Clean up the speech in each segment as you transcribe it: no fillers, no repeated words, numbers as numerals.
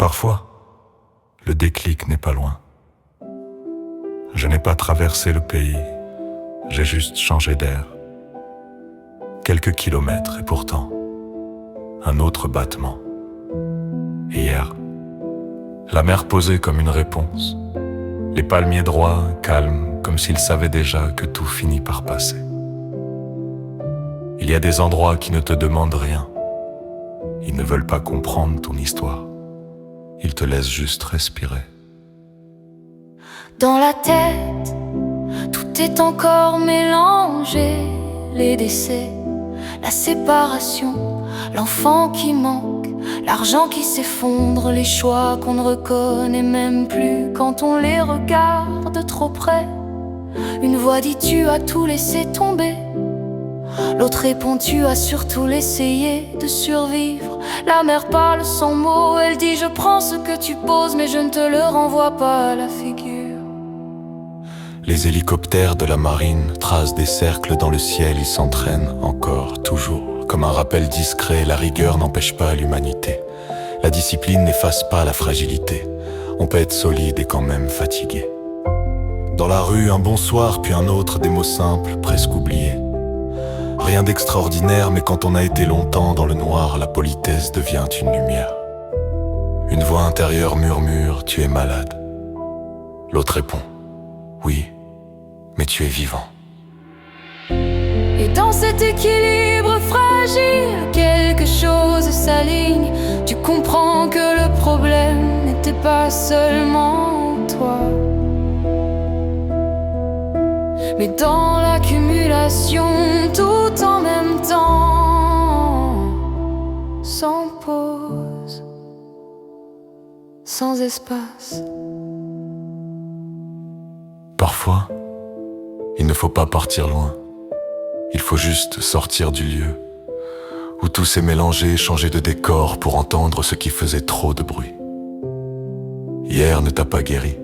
parfois, le déclic n'est pas loin. Je n'ai pas traversé le pays, j'ai juste changé d'air. Quelques kilomètres et pourtant, un autre battement. Hier, la mer posait comme une réponse. Les palmiers droits, calmes, comme s'ils savaient déjà que tout finit par passer. Il y a des endroits qui ne te demandent rien. Ils ne veulent pas comprendre ton histoire. Ils te laissent juste respirer. Dans la tête, tout est encore mélangé. Les décès, la séparation, l'enfant qui manque, l'argent qui s'effondre, les choix qu'on ne reconnaît même plus quand on les regarde trop près. Une voix dit tu as tout laissé tomber. L'autre répond tu as surtout essayé de survivre. La mère parle sans mots, elle dit je prends ce que tu poses, mais je ne te le renvoie pas à la figure. Les hélicoptères de la marine tracent des cercles dans le ciel, ils s'entraînent encore, toujours. Comme un rappel discret, la rigueur n'empêche pas l'humanité. La discipline n'efface pas la fragilité. On peut être solide et quand même fatigué. Dans la rue, un bonsoir puis un autre, des mots simples, presque oubliés. Rien d'extraordinaire, mais quand on a été longtemps dans le noir, la politesse devient une lumière. Une voix intérieure murmure, tu es malade. L'autre répond, oui, mais tu es vivant. Et dans cet équilibre fragile, quelque chose s'aligne. Tu comprends que le problème n'était pas seulement toi, mais dans l'accumulation, tout en même temps, sans pause, sans espace. Parfois, il ne faut pas partir loin. Il faut juste sortir du lieu où tout s'est mélangé, changer de décor pour entendre ce qui faisait trop de bruit. Hier ne t'a pas guéri.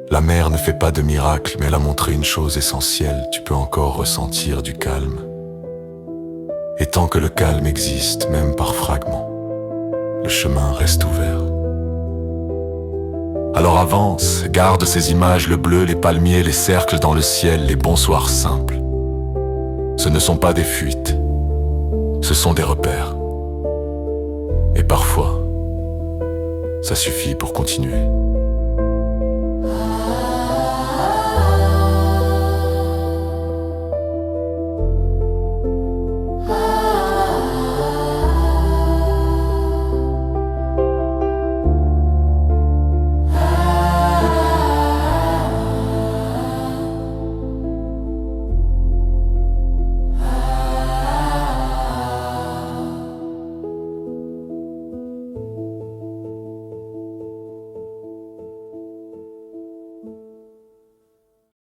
La mer ne fait pas de miracle, mais elle a montré une chose essentielle. Tu peux encore ressentir du calme. Et tant que le calme existe, même par fragments, le chemin reste ouvert. Alors avance, garde ces images, le bleu, les palmiers, les cercles dans le ciel, les bonsoirs simples. Ce ne sont pas des fuites, ce sont des repères. Et parfois, ça suffit pour continuer.